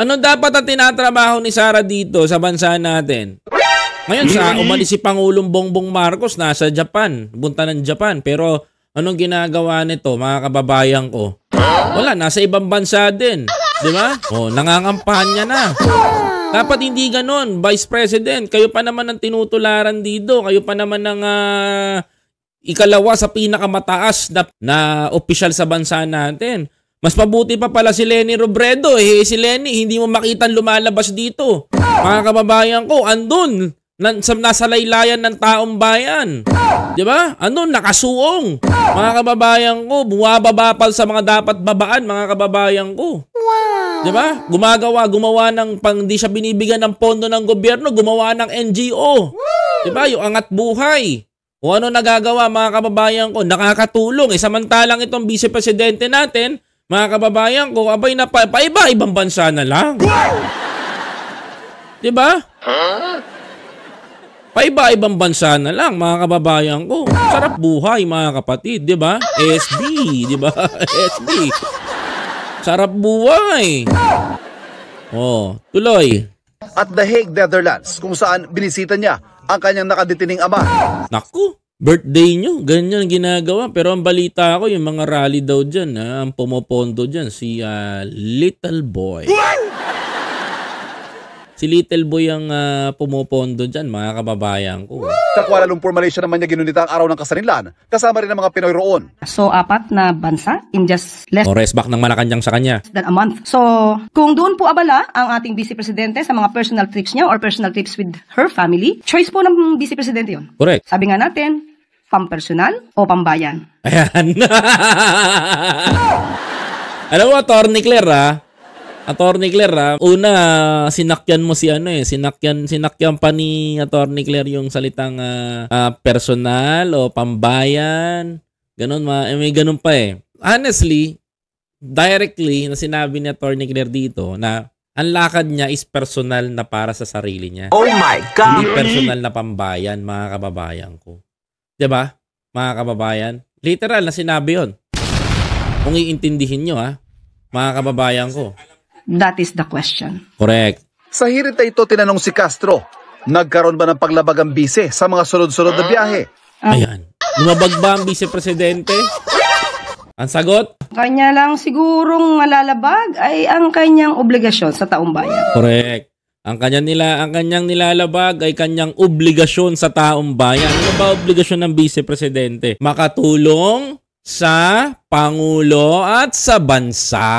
Ano dapat ang tinatrabaho ni Sara dito sa bansa natin? Ngayon, sa umalis si Pangulong Bongbong Marcos, nasa Japan. Punta ng Japan. Pero anong ginagawa nito, mga kababayan ko? Wala, nasa ibang bansa din. Di ba? O, nangangampanya na. Dapat hindi ganon, Vice President. Kayo pa naman ang tinutularan dito. Kayo pa naman ang ikalawa sa pinakamataas na opisyal sa bansa natin. Mas mabuti pa pala si Leni Robredo. Si Leni, hindi mo makita lumalabas dito. Mga kababayan ko, andun. Nasa laylayan ng taong bayan. Diba? Andun, nakasuong. Mga kababayan ko, bumababa pa sa mga dapat babaan, mga kababayan ko. Wow. Diba? Gumawa ng di siya binibigyan ng pondo ng gobyerno, gumawa ng NGO. Diba? Yung Angat Buhay. O ano nagagawa, mga kababayan ko, nakakatulong. Samantalang itong vice-presidente natin, mga kababayan ko, abay na paiba-ibang bansa na lang. Diba? Paiba-ibang bansa na lang, mga kababayan ko. Sarap buhay, mga kapatid, diba? SB, diba? SB. Sarap buhay. Oh, tuloy. At The Hague, Netherlands, kung saan binisita niya ang kanyang nakadetining ama. Naku, birthday nyo, ganyan ginagawa. Pero ang balita ko, yung mga rally daw dyan, ang pumopondo dyan, si Little Boy. Si Little Boy ang pumopondo dyan, mga kababayan ko. Sa Kuala Lumpur, Malaysia naman niya ginunita ang araw ng kasarilan. Kasama rin ang mga Pinoy roon. So, 4 na bansa in just less Resback ng Malacanang sa kanya. than a month. So, kung doon po abala ang ating Vice Presidente sa mga personal trips niya or personal trips with her family, choice po ng Vice Presidente yun. Correct. Sabi nga natin, pampersonal o pambayan. Ayan. Alam mo, Atty. Claire, Atty. Claire, una sinakyan mo si sinakyan pa ni Atty. Claire yung salitang personal o pambayan. Ganun, may ganun pa eh. Honestly, directly na sinabi ni Atty. Claire dito na ang lakad niya is personal na para sa sarili niya. Oh my God! Hindi personal na pambayan, mga kababayan ko. Diba? Mga kababayan? Literal na sinabi yun. Kung iintindihin nyo, mga kababayan ko. That is the question. Correct. Sa hirit na ito, tinanong si Castro, nagkaroon ba ng paglabag ang bise sa mga sunod-sunod na biyahe? Ayan. Lumabag ba ang vice-presidente? Ang sagot? Kanya lang sigurong malalabag ay ang kanyang obligasyon sa taong bayan. Correct. Ang kanyang nilalabag ay kanyang obligasyon sa taong bayan. Ano ba obligasyon ng vice-presidente? Makatulong sa Pangulo at sa bansa.